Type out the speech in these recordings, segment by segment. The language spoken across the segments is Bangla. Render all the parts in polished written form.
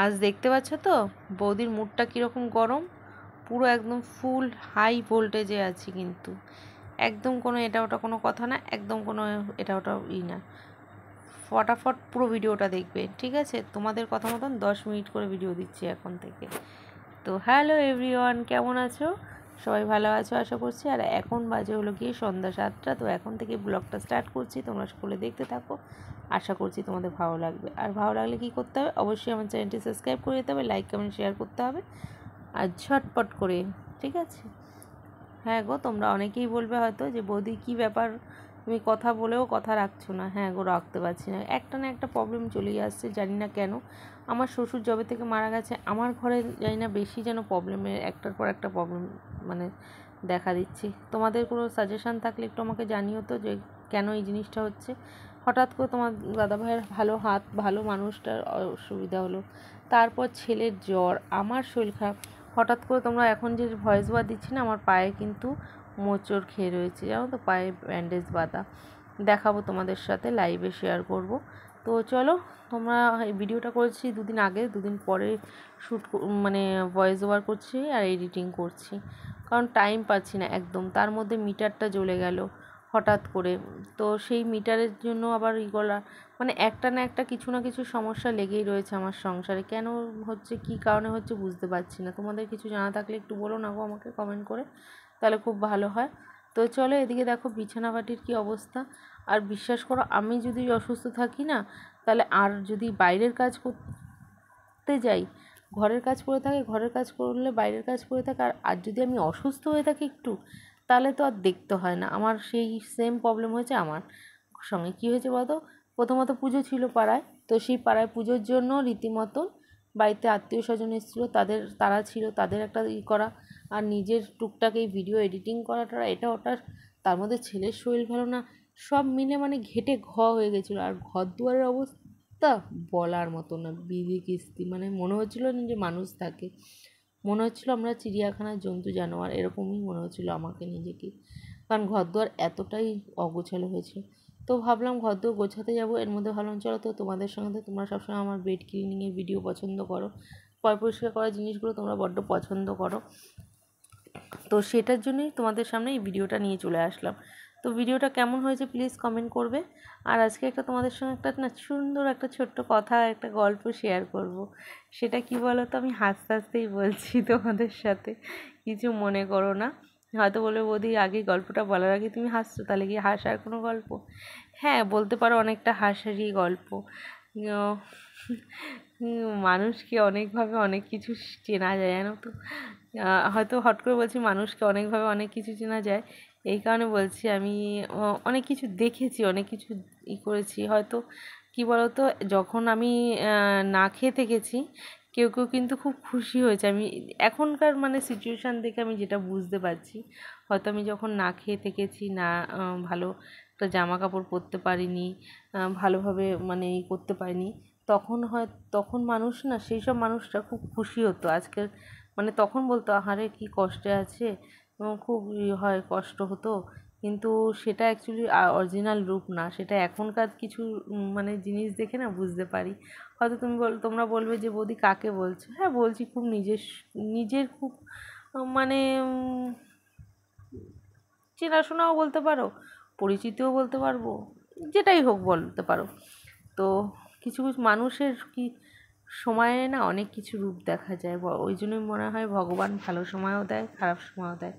আজ দেখতে পাচ্ছ তো বৌদির মুডটা কীরকম গরম, পুরো একদম ফুল হাই ভোল্টেজে আছি, কিন্তু একদম কোনো এটা ওটা কোনো কথা না, একদম কোনো এটা ওটা না, ফটাফট পুরো ভিডিওটা দেখবে, ঠিক আছে? তোমাদের কথা মতন 10 মিনিট করে ভিডিও দিচ্ছি এখন থেকে। তো হ্যালো এভরিওয়ান, কেমন আছো? সবাই ভালো আছো আশা করছি। আর এখন বাজে হলো গিয়ে সন্ধ্যা 7টা। তো এখন থেকে ব্লগটা স্টার্ট করছি, তোমরা সকলে দেখতে থাকো, আশা করছি তোমাদের ভালো লাগবে। আর ভালো লাগলে কী করতে হবে, অবশ্যই আমার চ্যানেলটি সাবস্ক্রাইব করে দিতে হবে, লাইক কমেন্ট শেয়ার করতে হবে, আর ঝটপট করে, ঠিক আছে? হ্যাঁ গো, তোমরা অনেকেই বলবে হয়তো যে বৌদি কী ব্যাপার, তুমি কথা বলেও কথা রাখছো না। হ্যাঁ গো, রাখতে পারছি না, একটা না একটা প্রবলেম চলেই আসছে, জানি না কেন। আমার শ্বশুর যবে থেকে মারা গেছে আমার ঘরে জানি না বেশি যেন প্রবলেমের একটার পর একটা প্রবলেম মানে দেখা দিচ্ছি। তোমাদের কোনো সাজেশান থাকলে একটু আমাকে জানিও তো, যে কেন এই জিনিসটা হচ্ছে। হঠাৎ করে তোমার দাদাভাইয়ের ভালো মানুষটার অসুবিধা হলো, তারপর ছেলের জ্বর, আমার শরীর খারাপ, হঠাৎ করে তোমরা এখন যে ভয়েস ওভার দিচ্ছি না, আমার পায়ে কিন্তু মোচড় খেয়ে রয়েছে, জানো তো, পায়ে ব্যান্ডেজ বাঁধা, দেখাবো তোমাদের সাথে, লাইভে শেয়ার করব। তো চলো, তোমরা এই ভিডিওটা করেছি দুদিন আগে, দুদিন পরে শ্যুট মানে ভয়েস ওভার করছি আর এডিটিং করছি, কারণ টাইম পাচ্ছি না একদম। তার মধ্যে মিটারটা জ্বলে গেল হঠাৎ করে, তো সেই মিটারের জন্য আবার করা, মানে একটা না একটা কিছু না কিছু সমস্যা লেগেই রয়েছে আমার সংসারে। কেন হচ্ছে, কী কারণে হচ্ছে বুঝতে পারছি না। তোমাদের কিছু জানা থাকলে একটু বলো না গো আমাকে কমেন্ট করে, তাহলে খুব ভালো হয়। তো চলো, এদিকে দেখো বিছানাবাটির কী অবস্থা। আর বিশ্বাস করো, আমি যদি অসুস্থ থাকি না, তাহলে আর যদি বাইরের কাজ করতে যাই, ঘরের কাজ করে থাকে, ঘরের কাজ করলে বাইরের কাজ করে থাকে, আর যদি আমি অসুস্থ হয়ে থাকি একটু, তাহলে তো আর দেখতে হয় না। আমার সেই সেম প্রবলেম হয়েছে আমার সঙ্গে। কী হয়েছে বলতো, প্রথমত পুজো ছিল পাড়ায়, তো সেই পাড়ায় পুজোর জন্য রীতিমতন বাড়িতে আত্মীয় স্বজন এসেছিলো, তারা ছিল, তাদের একটা করা, আর নিজের টুকটাক এই ভিডিও এডিটিং করাটা, এটা ওটা, তার মধ্যে ছেলের শরীর ভালো না, সব মিলে মানে ঘেটে হয়ে গেছিলো। আর ঘর দুয়ারের অবস্থা বলার মতো না, বিড়ি কিস্তি, মানে মনে হচ্ছিলো না যে মানুষ থাকে, মনে হচ্ছিলো আমরা চিড়িয়াখানার জন্তু জানোয়ার, এরকমই মনে হচ্ছিলো আমাকে নিজেকে, কারণ ঘরদুয়ার এতটাই অগোছালো হয়েছে। তো ভাবলাম ঘরদুয়ার গোছাতে যাবো, এর মধ্যে ভাবলাম চলো তো তোমাদের সঙ্গে, তোমরা সবসময় আমার বেড ক্লিনিংয়ের ভিডিও পছন্দ করো, পরিষ্কার করা জিনিসগুলো তোমরা বড্ড পছন্দ করো, তো সেটার জন্যই তোমাদের সামনে এই ভিডিওটা নিয়ে চলে আসলাম। তো ভিডিওটা কেমন হয়েছে প্লিজ কমেন্ট করবে। আর আজকে একটা তোমাদের সঙ্গে একটা না সুন্দর একটা ছোট্ট কথা, একটা গল্প শেয়ার করব। সেটা কি বলো তো, আমি হাসতে হাসতেই বলছি তোমাদের সাথে, কিছু মনে করো না। হয়তো বলবে বৌদি আগে গল্পটা বলার আগে তুমি হাসছো, তাহলে কি হাসার কোনো গল্প? হ্যাঁ, বলতে পারো অনেকটা হাসারই গল্প। মানুষকে অনেকভাবে অনেক কিছু চেনা যায়, জানো তো। হয়তো হট করে বলছি মানুষকে অনেকভাবে অনেক কিছু চেনা যায়, এই কারণে বলছি আমি অনেক কিছু দেখেছি, অনেক কিছু করেছি। হয়তো কি বলতো, যখন আমি না খেয়ে থেকেছি, কেউ কেউ কিন্তু খুব খুশি হয়েছে। আমি এখনকার মানে সিচুয়েশান দেখে আমি যেটা বুঝতে পারছি, হয়তো আমি যখন না খেয়ে থেকেছি, না ভালো একটা জামা কাপড় পরতে পারিনি, ভালোভাবে মানে করতে পারিনি, তখন মানুষ না, সেই সব মানুষরা খুব খুশি হতো আজকের, মানে তখন বলতো আহারে কি কষ্টে আছে, খুব হয় কষ্ট হতো, কিন্তু সেটা অ্যাকচুয়ালি অরিজিনাল রূপ না, সেটা এখনকার কিছু মানে জিনিস দেখে না বুঝতে পারি। হয়তো তোমরা বলবে যে বৌদি কাকে বলছো? হ্যাঁ বলছি, খুব নিজের খুব মানে চেনাশোনাও বলতে পারো, পরিচিতও বলতে পারবো, যেটাই হোক বলতে পারো। তো কিছু কিছু মানুষের কি সময়ে না অনেক কিছু রূপ দেখা যায়, ওই জন্যই মনে হয় ভগবান ভালো সময়ও দেয়, খারাপ সময়ও দেয়।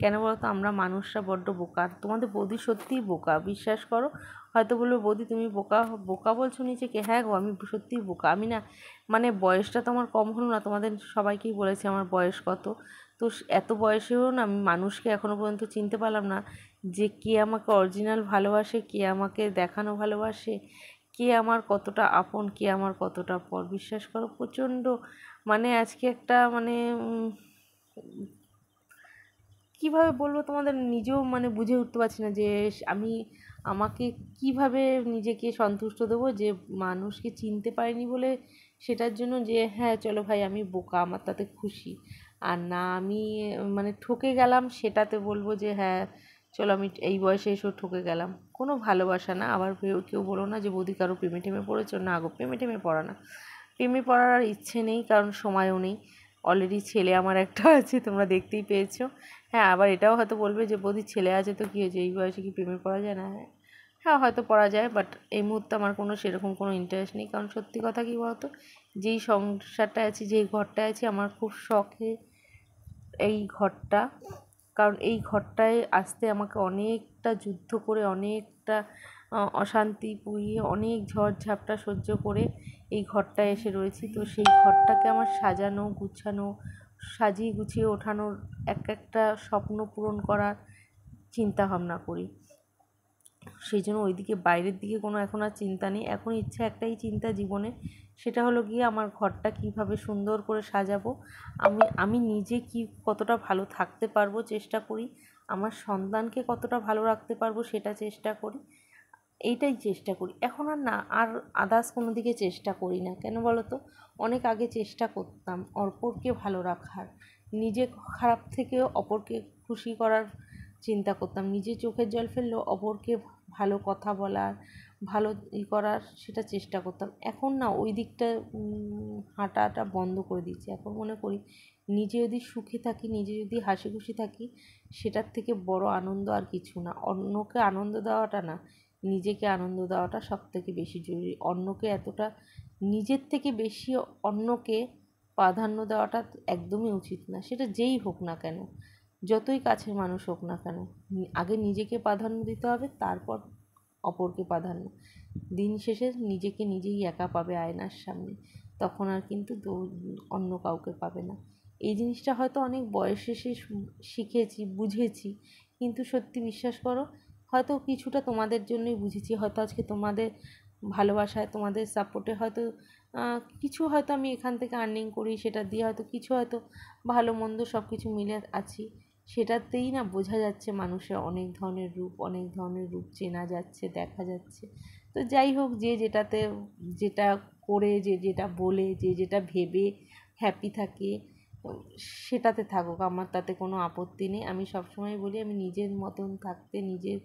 কেন বলো তো, আমরা মানুষরা বড্ড বোকা। তোমাদের বৌদি সত্যিই বোকা, বিশ্বাস করো। হয়তো বলবে বৌদি তুমি বোকা বোকা বলছো নিজেকে, হ্যাঁ গো আমি সত্যিই বোকা। আমি না মানে বয়সটা তো আমার কম হলো না, তোমাদের সবাইকেই বলেছি আমার বয়স কত। তো এত বয়সেও না আমি মানুষকে এখনও পর্যন্ত চিনতে পারলাম না, যে কে আমাকে অরিজিনাল ভালোবাসে, কে আমাকে দেখানো ভালোবাসে, কে আমার কতটা আপন, কে আমার কতটা পর। বিশ্বাস করো প্রচণ্ড মানে আজকে একটা মানে কীভাবে বলবো তোমাদের, নিজেও মানে বুঝে উঠতে পারছি না যে আমাকে কিভাবে নিজেকে সন্তুষ্ট দেবো, যে মানুষকে চিনতে পারিনি বলে সেটার জন্য যে হ্যাঁ চলো ভাই আমি বোকা, আমার তাতে খুশি। আর না আমি মানে ঠকে গেলাম সেটাতে বলবো যে হ্যাঁ চলো আমি এই বয়সে এসেও ঠকে গেলাম। কোনো ভালোবাসা না। আবার কেউ বলো না যে বৌদি কারো প্রেমে টেমে পড়েছো, না গো প্রেমে টেমে পড়া না, প্রেমে পড়ার আর ইচ্ছে নেই, কারণ সময়ও নেই। অলরেডি ছেলে আমার একটা আছে, তোমরা দেখতেই পেয়েছো। হ্যাঁ, আবার এটাও হয়তো বলবে যে বৌদির ছেলে আছে তো কী হয়েছে, এই বয়সে কি প্রেমে পড়া যায় না? হ্যাঁ হয়তো পড়া যায়, বাট এই মুহূর্তে আমার কোনো সেরকম কোনো ইন্টারেস্ট নেই। কারণ সত্যি কথা কী বলতো, যেই সংসারটায় আছি, যেই ঘরটায় আছি, আমার খুব শখে এই ঘরটা। কারণ এই ঘরটায় আসতে আমাকে অনেকটা যুদ্ধ করে, অনেকটা অশান্তি পুড়িয়ে, অনেক ঝড়ঝাপটা সহ্য করে এই ঘরটায় এসে রয়েছি। তো সেই ঘরটাকে আমার সাজানো গুছানো, সাজিয়ে গুছিয়ে ওঠানোর, একটা স্বপ্ন পূরণ করার চিন্তা ভাবনা করি। সেই জন্য ওইদিকে বাইরের দিকে কোনো এখন আর চিন্তা নেই। এখন ইচ্ছা একটাই চিন্তা জীবনে, সেটা হলো গিয়ে আমার ঘরটা কীভাবে সুন্দর করে সাজাবো, আমি নিজে কতটা ভালো থাকতে পারবো চেষ্টা করি, আমার সন্তানকে কতটা ভালো রাখতে পারবো সেটা চেষ্টা করি। এইটাই চেষ্টা করি এখন। আর আদার্স কোনো দিকে চেষ্টা করি না। কেন বলো তো, অনেক আগে চেষ্টা করতাম অপরকে ভালো রাখার, নিজে খারাপ থেকেও অপরকে খুশি করার চিন্তা করতাম, নিজে চোখের জল ফেললেও অপরকে ভালো কথা বলার, ভালো করার সেটা চেষ্টা করতাম। এখন না ওই দিকটা হাঁটাটা বন্ধ করে দিয়েছি। এখন মনে করি নিজে যদি সুখে থাকি, নিজে যদি হাসি খুশি থাকি, সেটার থেকে বড় আনন্দ আর কিছু না। অন্যকে আনন্দ দেওয়াটা না, নিজেকে আনন্দ দেওয়াটা সবথেকে বেশি জরুরি। অন্যকে এতটা, নিজের থেকে বেশি অন্যকে প্রাধান্য দেওয়াটা একদমই উচিত না। সেটা যেই হোক না কেন, যতই কাছের মানুষ হোক না কেন, আগে নিজেকে প্রাধান্য দিতে হবে, তারপর অপরকে প্রাধান্য। দিন শেষে নিজেকে নিজেই একা পাবে আয়নার সামনে, তখন আর কিন্তু অন্য কাউকে পাবে না। এই জিনিসটা হয়তো অনেক বয়স শেষে শিখেছি, বুঝেছি, কিন্তু সত্যি বিশ্বাস করো, হয়তো কিছুটা তোমাদের জন্যই বুঝেছি। হয়তো আজকে তোমাদের ভালোবাসায়, তোমাদের সাপোর্টে হয়তো কিছু হয়তো আমি এখান থেকে আর্নিং করি, সেটা দিয়ে হয়তো কিছু হয়তো ভালো মন্দ সব কিছু মিলে আছি। সেটাতেই না বোঝা যাচ্ছে মানুষের অনেক ধরনের রূপ, অনেক ধরনের রূপ চেনা যাচ্ছে, দেখা যাচ্ছে। তো যাই হোক, যে যেটাতে, যেটা করে, যে যেটা বলে, যে যেটা ভেবে হ্যাপি থাকে, সেটাতে থাকুক, আমার তাতে কোনো আপত্তি নেই। আমি সবসময় বলি, আমি নিজের মতন থাকতে, নিজের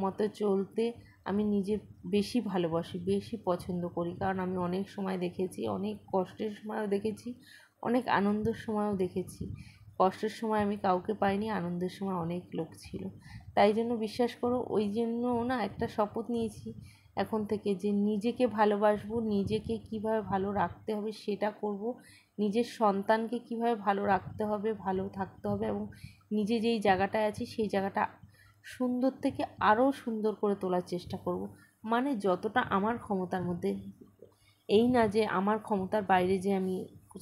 মতো চলতে আমি নিজে বেশি ভালোবাসি, বেশি পছন্দ করি। কারণ আমি অনেক সময় দেখেছি, অনেক কষ্টের সময়ও দেখেছি, অনেক আনন্দের সময়ও দেখেছি। কষ্টের সময় আমি কাউকে পাইনি, আনন্দের সময় অনেক লোক ছিল। তাই জন্য বিশ্বাস করো, ওই জন্য না একটা শপথ নিয়েছি এখন থেকে, যে নিজেকে ভালোবাসবো, নিজেকে কীভাবে ভালো রাখতে হবে সেটা করব, নিজের সন্তানকে কীভাবে ভালো রাখতে হবে, ভালো থাকতে হবে, এবং নিজে যেই জায়গাটায় আছি সেই জায়গাটা সুন্দর থেকে আরও সুন্দর করে তোলার চেষ্টা করব। মানে যতটা আমার ক্ষমতার মধ্যে, এই না যে আমার ক্ষমতার বাইরে যে আমি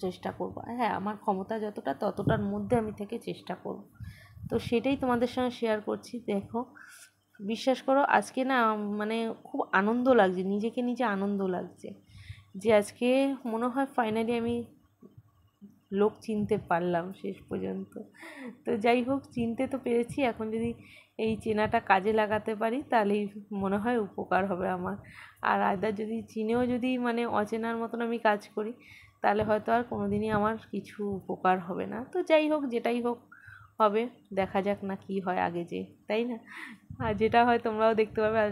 চেষ্টা করব, হ্যাঁ আমার ক্ষমতা যতটা, ততটার মধ্যে আমি থেকে চেষ্টা করব। তো সেটাই তোমাদের সঙ্গে শেয়ার করছি। দেখো, বিশ্বাস করো, আজকে না মানে খুব আনন্দ লাগছে, নিজেকে নিজে আনন্দ লাগছে যে আজকে মনে হয় ফাইনালি আমি লোক চিনতে পারলাম শেষ পর্যন্ত। তো যাই হোক, চিনতে তো পেরেছি, এখন যদি এই চেনাটা কাজে লাগাতে পারি তাহলেই মনে হয় উপকার হবে আমার। আর আদার যদি চিনেও যদি মানে অচেনার মতন আমি কাজ করি, তাহলে হয়তো আর কোনো দিনই আমার কিছু উপকার হবে না। তো যাই হোক, যেটাই হোক হবে, দেখা যাক না কি হয় আগে, যে তাই না? আর যেটা হয় তোমরাও দেখতে পাবে। আর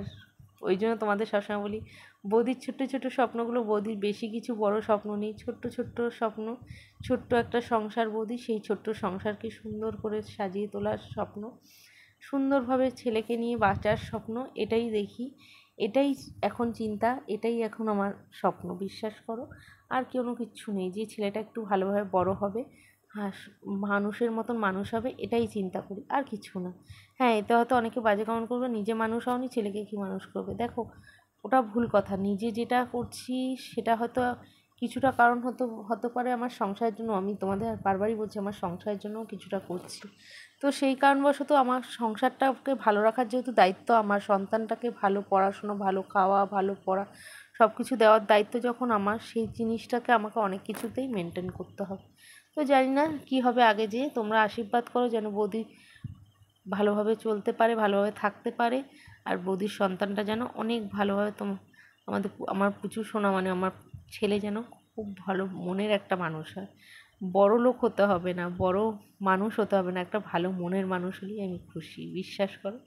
ওই জন্য তোমাদের সবসময় বলি, বৌদির ছোট্ট ছোট্ট স্বপ্নগুলো, বৌদির বেশি কিছু বড় স্বপ্ন নেই, ছোট্ট ছোট্ট স্বপ্ন, ছোট্ট একটা সংসার বৌদি, সেই ছোট্ট সংসারকে সুন্দর করে সাজিয়ে তোলার স্বপ্ন, সুন্দরভাবে ছেলেকে নিয়ে বাঁচার স্বপ্ন, এটাই দেখি, এটাই এখন চিন্তা, এটাই এখন আমার স্বপ্ন। বিশ্বাস করো, আর কোনো কিচ্ছু নেই। যে ছেলেটা একটু ভালোভাবে বড় হবে, মানুষের মতন মানুষ হবে, এটাই চিন্তা করি, আর কিছু না। হ্যাঁ, এতে হয়তো অনেকে বাজে কমেন্ট করবে, নিজে মানুষ হওনি, ছেলেকে কি মানুষ করবে। দেখো, ওটা ভুল কথা। নিজে যেটা করছি সেটা হয়তো কিছুটা কারণ হতে পারে আমার সংসারের জন্য। আমি তোমাদের বারবারই বলছি, আমার সংসারের জন্যও কিছুটা করছি। তো সেই কারণবশত আমার সংসারটাকে ভালো রাখার যেহেতু দায়িত্ব, আমার সন্তানটাকে ভালো পড়াশুনো, ভালো খাওয়া, ভালো পড়া, সব কিছু দেওয়ার দায়িত্ব যখন আমার, সেই জিনিসটাকে আমাকে অনেক কিছুতেই মেনটেন করতে হবে। তো জানি না কী হবে আগে, যে তোমরা আশীর্বাদ করো যেন বৌদি ভালোভাবে চলতে পারে, ভালোভাবে থাকতে পারে, আর বৌদির সন্তানটা যেন অনেক ভালোভাবে আমার পুচু সোনা, মানে আমার ছেলে যেন খুব ভালো মনের একটা মানুষ হয়। বড় লোক হতে হবে না, বড় মানুষ হতে হবে না, একটা ভালো মনের মানুষ হলেই আমি খুশি। বিশ্বাস করো।